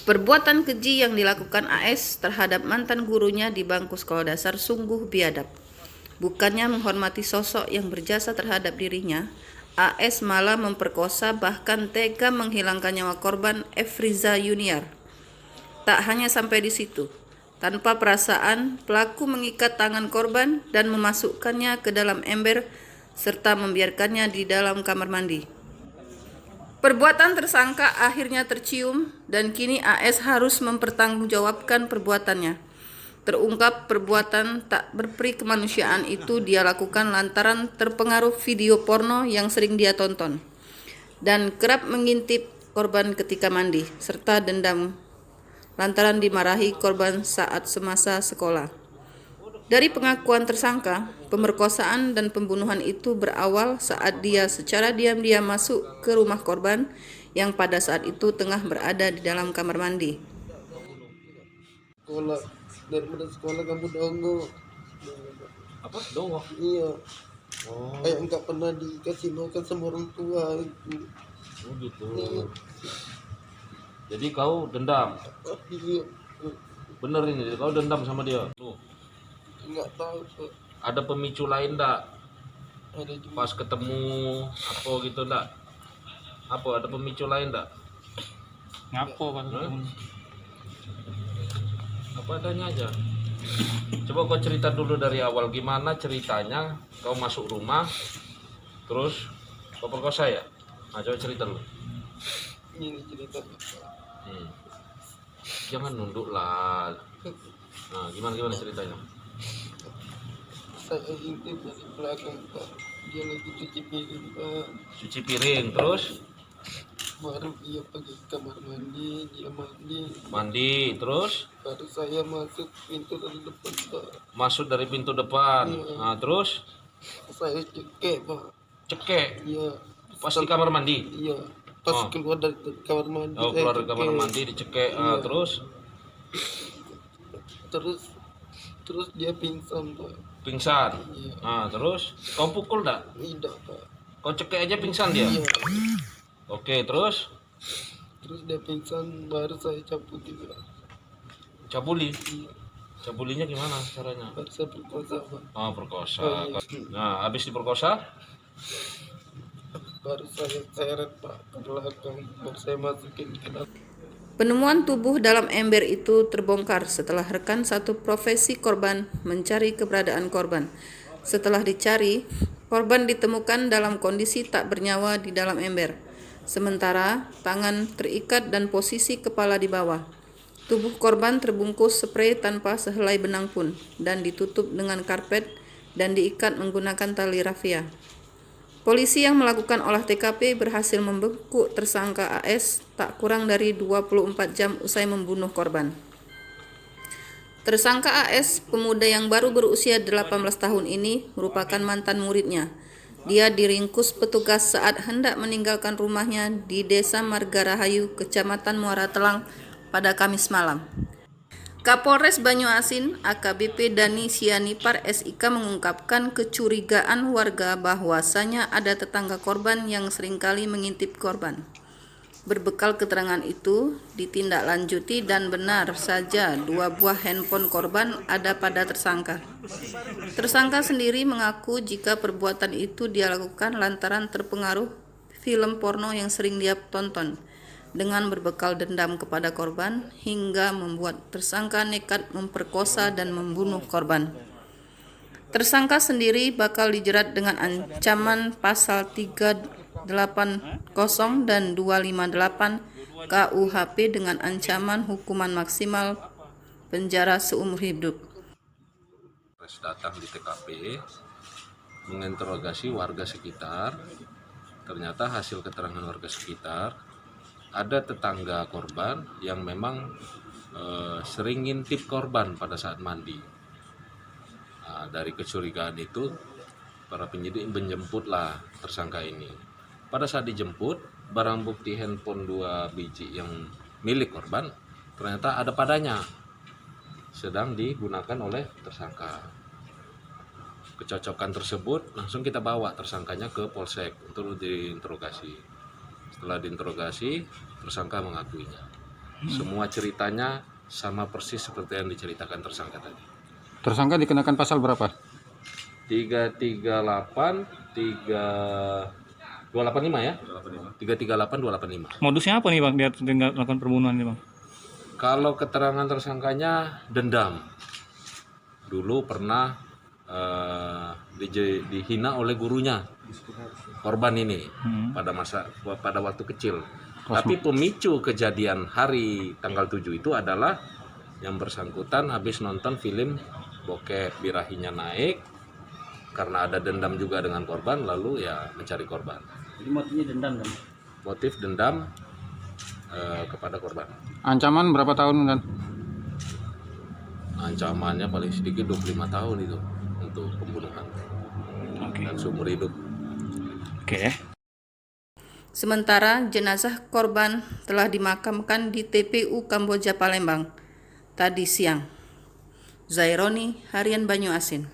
Perbuatan keji yang dilakukan AS terhadap mantan gurunya di bangku sekolah dasar sungguh biadab. Bukannya menghormati sosok yang berjasa terhadap dirinya, AS malah memperkosa bahkan tega menghilangkan nyawa korban Efriza Yuniar. Tak hanya sampai di situ, tanpa perasaan pelaku mengikat tangan korban dan memasukkannya ke dalam ember serta membiarkannya di dalam kamar mandi. Perbuatan tersangka akhirnya tercium dan kini AS harus mempertanggungjawabkan perbuatannya. Terungkap perbuatan tak berperi kemanusiaan itu dia lakukan lantaran terpengaruh video porno yang sering dia tonton dan kerap mengintip korban ketika mandi serta dendam lantaran dimarahi korban saat semasa sekolah. Dari pengakuan tersangka, pemerkosaan dan pembunuhan itu berawal saat dia secara diam-diam masuk ke rumah korban yang pada saat itu tengah berada di dalam kamar mandi. Sekolah, daripada sekolah kamu dongo. Apa? Dongo? Iya. Oh, Kayak nggak pernah dikasih makan sama orang tua itu. oh gitu. Iya. Jadi kau dendam? Iya. Bener ini, kau dendam sama dia? Tuh, Nggak tahu Pak. ada pemicu lain ndak? Ada juga. Pas ketemu apa gitu ndak? Apa ada pemicu lain ndak? Ngapo kan? Apa adanya aja. Coba kau cerita dulu dari awal, gimana ceritanya kau masuk rumah terus kau perkosa ya? Nah, coba cerita dulu. Ini cerita Pak. Jangan nunduk lah. Nah, gimana ceritanya? Saya intip dari belakang Pak. Dia lagi cuci piring Pak. Cuci piring terus Baru dia pergi ke kamar mandi, dia mandi. mandi terus Baru saya masuk pintu dari depan Pak. masuk dari pintu depan. Iya. Nah, terus Saya cekek Pak. cekek Iya. pas di kamar mandi. Iya. Pas Oh. keluar dari kamar mandi. Oh, saya keluar dari kamar cekek. mandi dicekek. Iya. Ah, terus Terus dia pingsan Pak. pingsan. Iya. Nah, terus kau pukul enggak? Tidak Pak. Kau cekek aja pingsan dia. Iya. Oke, terus Terus dia pingsan baru saya cabuti Pak. cabuli. Iya. Cabulinya gimana caranya? Baru saya perkosa Pak. Oh, perkosa. Oh, iya. Nah, habis diperkosa, Baru saya seret Pak ke belakang. Baru saya masukin ke dalam. Penemuan tubuh dalam ember itu terbongkar setelah rekan satu profesi korban mencari keberadaan korban. Setelah dicari, korban ditemukan dalam kondisi tak bernyawa di dalam ember. Sementara tangan terikat dan posisi kepala di bawah. Tubuh korban terbungkus sprei tanpa sehelai benang pun dan ditutup dengan karpet dan diikat menggunakan tali rafia. Polisi yang melakukan olah TKP berhasil membekuk tersangka AS tak kurang dari 24 jam usai membunuh korban. Tersangka AS, pemuda yang baru berusia 18 tahun ini, merupakan mantan muridnya. Dia diringkus petugas saat hendak meninggalkan rumahnya di Desa Margarahayu, Kecamatan Muara Telang pada Kamis malam. Kapolres Banyuasin AKBP Dani Sianipar SIK mengungkapkan kecurigaan warga bahwasanya ada tetangga korban yang seringkali mengintip korban. Berbekal keterangan itu ditindaklanjuti dan benar saja 2 buah handphone korban ada pada tersangka. Tersangka sendiri mengaku jika perbuatan itu dia lakukan lantaran terpengaruh film porno yang sering dia tonton. Dengan berbekal dendam kepada korban hingga membuat tersangka nekat memperkosa dan membunuh korban. Tersangka sendiri bakal dijerat dengan ancaman pasal 380 dan 258 KUHP dengan ancaman hukuman maksimal penjara seumur hidup. datang di TKP menginterogasi warga sekitar. Ternyata hasil keterangan warga sekitar ada tetangga korban yang memang sering ngintip korban pada saat mandi. Nah, dari kecurigaan itu para penyidik menjemputlah tersangka ini. Pada saat dijemput, barang bukti handphone 2 biji yang milik korban ternyata ada padanya, sedang digunakan oleh tersangka. Kecocokan tersebut langsung kita bawa tersangkanya ke polsek untuk diinterogasi. Setelah diinterogasi, tersangka mengakuinya. Semua ceritanya sama persis seperti yang diceritakan tersangka tadi. Tersangka dikenakan pasal berapa? 338, 285 ya? 338, 285. Modusnya apa nih bang? Dia melakukan perbunuhan nih bang? Kalau keterangan tersangkanya dendam. Dulu pernah dihina oleh gurunya korban ini pada waktu kecil. Tapi pemicu kejadian hari tanggal 7 itu adalah yang bersangkutan habis nonton film bokep, birahinya naik karena ada dendam juga dengan korban, lalu ya mencari korban. Jadi motifnya dendam kan? Motif dendam kepada korban. Ancaman berapa tahun kan? Ancamannya paling sedikit 25 tahun itu untuk pembunuhan. Oke. Dan seumur hidup. Oke. Sementara jenazah korban telah dimakamkan di TPU Kamboja Palembang tadi siang. Zaironi, Harian Banyu Asin.